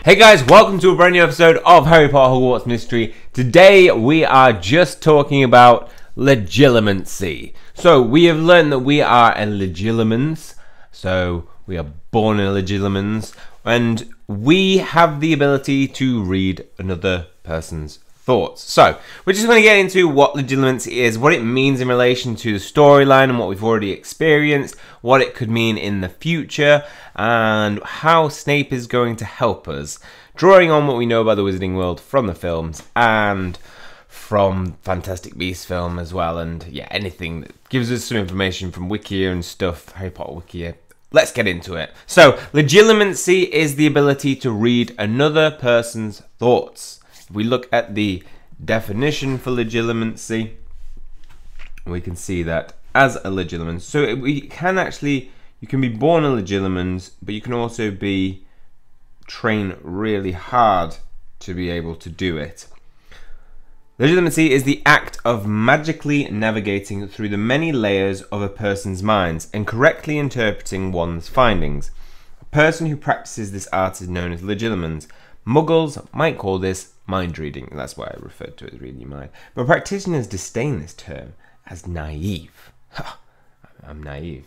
Hey guys, welcome to a brand new episode of Harry Potter Hogwarts Mystery. Today we are just talking about Legilimency. So we have learned that we are a Legilimens. So we are born in Legilimens. And we have the ability to read another person's thoughts. So we're just going to get into what Legilimency is, what it means in relation to the storyline and what we've already experienced, what it could mean in the future, and how Snape is going to help us, drawing on what we know about the Wizarding World from the films and from Fantastic Beasts film as well, and yeah, anything that gives us some information from Wikia and stuff, Harry Potter Wikia. Let's get into it. So, Legilimency is the ability to read another person's thoughts. If we look at the definition for Legilimency, we can see that as a Legilimens. So we can actually, you can be born a Legilimens, but you can also be trained really hard to be able to do it. Legilimency is the act of magically navigating through the many layers of a person's minds and correctly interpreting one's findings. A person who practices this art is known as Legilimens. Muggles might call this mind reading. That's why I referred to it as reading your mind. But practitioners disdain this term as naive. I'm naive.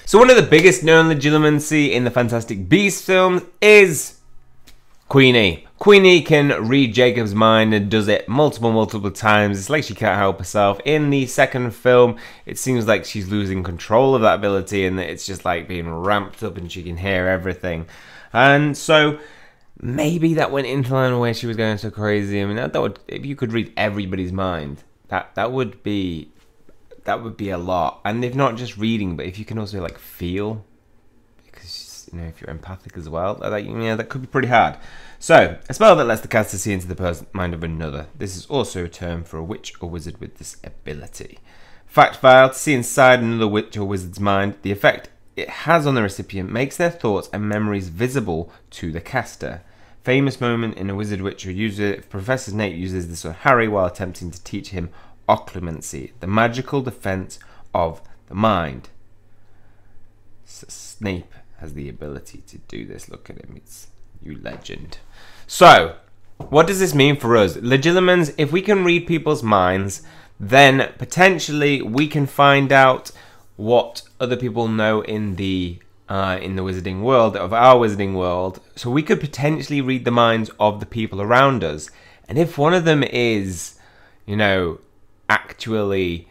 So one of the biggest known Legilimency in the Fantastic Beasts films is Queenie. Queenie can read Jacob's mind and does it multiple times. It's like she can't help herself. In the second film, it seems like she's losing control of that ability and it's just like being ramped up and she can hear everything. And so maybe that went into line where she was going so crazy. I mean, that would, if you could read everybody's mind, that would be a lot. And if not just reading, but if you can also like feel, because you know, if you're empathic as well, that could be pretty hard. So a spell that lets the caster see into the mind of another. This is also a term for a witch or wizard with this ability. Fact file: to see inside another witch or wizard's mind, the effect it has on the recipient makes their thoughts and memories visible to the caster. Famous moment in a wizard witch or user. Professor Snape uses this on Harry while attempting to teach him occlumency, the magical defense of the mind. So Snape has the ability to do this. Look at him, it's you legend. So what does this mean for us? Legilimens, if we can read people's minds, then potentially we can find out what other people know in the Wizarding World, of our Wizarding World. So we could potentially read the minds of the people around us. And if one of them is, you know, actually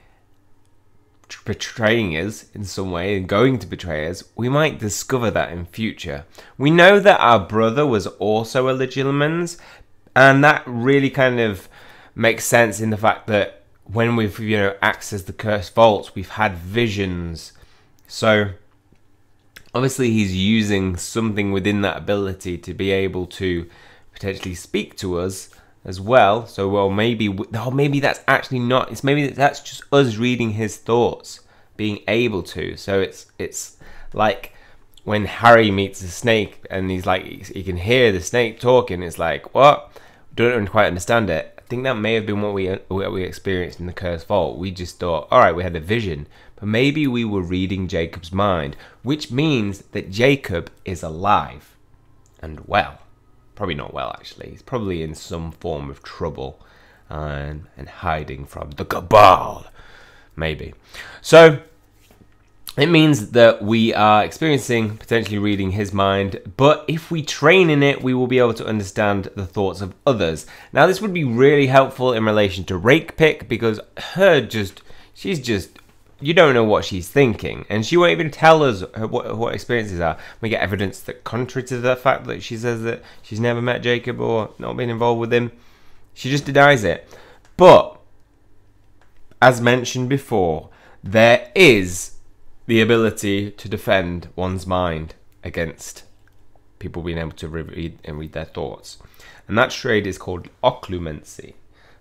betraying us in some way and going to betray us, we might discover that in future. We know that our brother was also a Legilimens, and that really kind of makes sense in the fact that when we've, you know, accessed the cursed vaults, we've had visions. So obviously he's using something within that ability to be able to potentially speak to us as well. So well, maybe that's actually not, it's maybe that's just us reading his thoughts, being able to. So it's like when Harry meets a snake and he's like, he can hear the snake talking. It's like, what? Don't quite understand it. I think that may have been what we experienced in the Cursed Vault. We just thought, all right, we had a vision, but maybe we were reading Jacob's mind, which means that Jacob is alive and well. Probably not well, actually. He's probably in some form of trouble and hiding from the Cabal, maybe. So it means that we are experiencing, potentially reading his mind, but if we train in it, we will be able to understand the thoughts of others. Now, this would be really helpful in relation to Rakepick, because she's just, you don't know what she's thinking, and she won't even tell us what experiences are. We get evidence that contrary to the fact that she says that she's never met Jacob or not been involved with him, she just denies it. But as mentioned before, there is the ability to defend one's mind against people being able to read their thoughts, and that trait is called occlumency.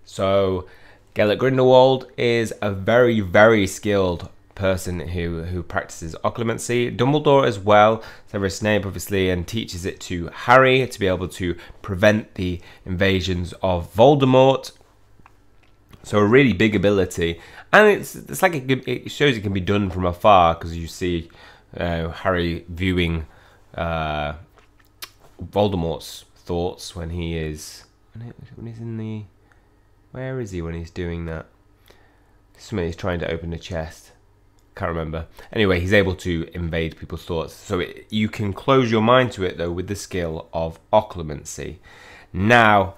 So Gellert Grindelwald is a very skilled person who practices occlumency. Dumbledore as well, Severus Snape obviously, and teaches it to Harry to be able to prevent the invasions of Voldemort. So a really big ability, and it's like it shows it can be done from afar, because you see Harry viewing Voldemort's thoughts when he is when he's in the, where is he when he's doing that? Somebody's trying to open a chest. Can't remember. Anyway, he's able to invade people's thoughts. So you can close your mind to it though with the skill of occlumency. Now,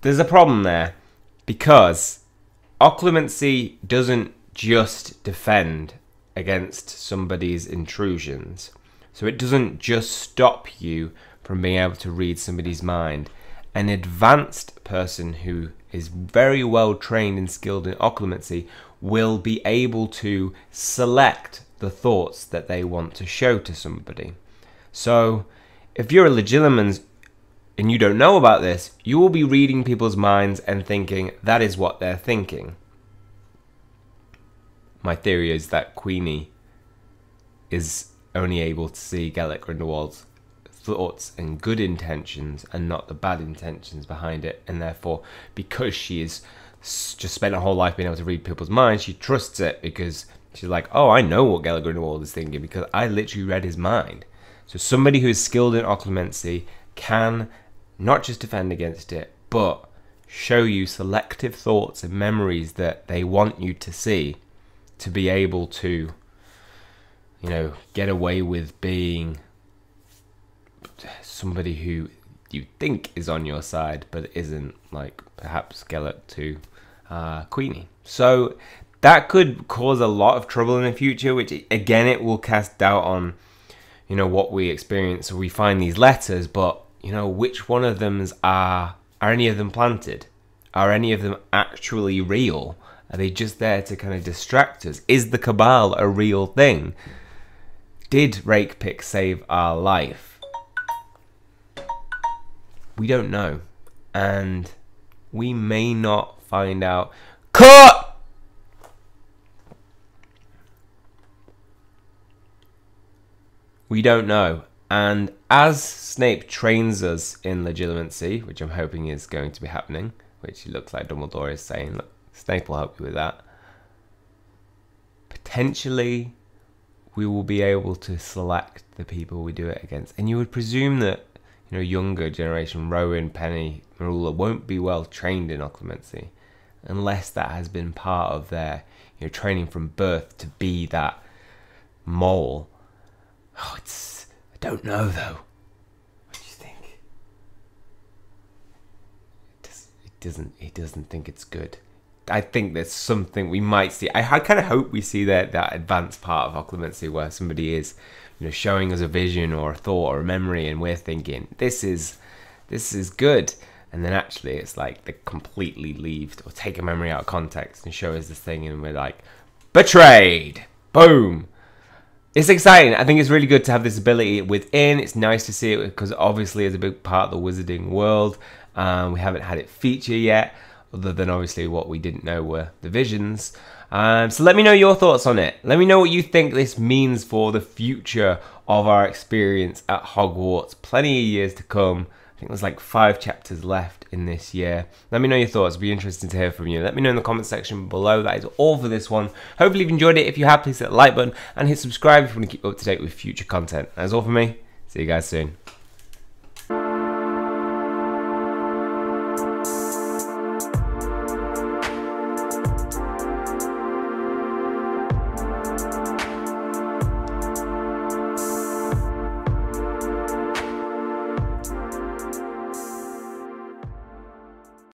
there's a problem there because occlumency doesn't just defend against somebody's intrusions. So it doesn't just stop you from being able to read somebody's mind. An advanced person who is very well trained and skilled in occlumency will be able to select the thoughts that they want to show to somebody. So if you're a Legilimens and you don't know about this, you will be reading people's minds and thinking that is what they're thinking. My theory is that Queenie is only able to see Gellert Grindelwald's thoughts and good intentions and not the bad intentions behind it, and therefore because she is just spent her whole life being able to read people's minds, she trusts it because she's like, oh, I know what Gellert Grindelwald is thinking because I literally read his mind. So somebody who is skilled in occlumency can not just defend against it, but show you selective thoughts and memories that they want you to see to be able to, you know, get away with being somebody who you think is on your side but isn't, like perhaps Gellert to Queenie. So that could cause a lot of trouble in the future, which again it will cast doubt on, you know, what we experience. So we find these letters, but you know, which one of them are any of them planted? Are any of them actually real? Are they just there to kind of distract us? Is the Cabal a real thing? Did Rakepick save our life? We don't know, and we may not find out. Cut! We don't know, and as Snape trains us in Legilimency, which I'm hoping is going to be happening, which it looks like Dumbledore is saying, look, Snape will help you with that. Potentially, we will be able to select the people we do it against, and you would presume that, you know, younger generation, Rowan, Penny, Marula, won't be well trained in occlumency unless that has been part of their, you know, training from birth to be that mole. Oh, I don't know though. What do you think? He doesn't think it's good. I think there's something we might see. I kind of hope we see that advanced part of occlumency where somebody is, you know, showing us a vision or a thought or a memory, and we're thinking this is good, and then actually it's like they completely leave or take a memory out of context and show us this thing, and we're like, betrayed. Boom. It's exciting. I think it's really good to have this ability within. It's nice to see it because obviously it's a big part of the wizarding world. We haven't had it feature yet, other than obviously what we didn't know were the visions. So let me know your thoughts on it. Let me know what you think this means for the future of our experience at Hogwarts. Plenty of years to come. I think there's like 5 chapters left in this year. Let me know your thoughts. It'll be interesting to hear from you. Let me know in the comment section below. That is all for this one. Hopefully you've enjoyed it. If you have, please hit the like button and hit subscribe if you want to keep up to date with future content. That's all for me. See you guys soon.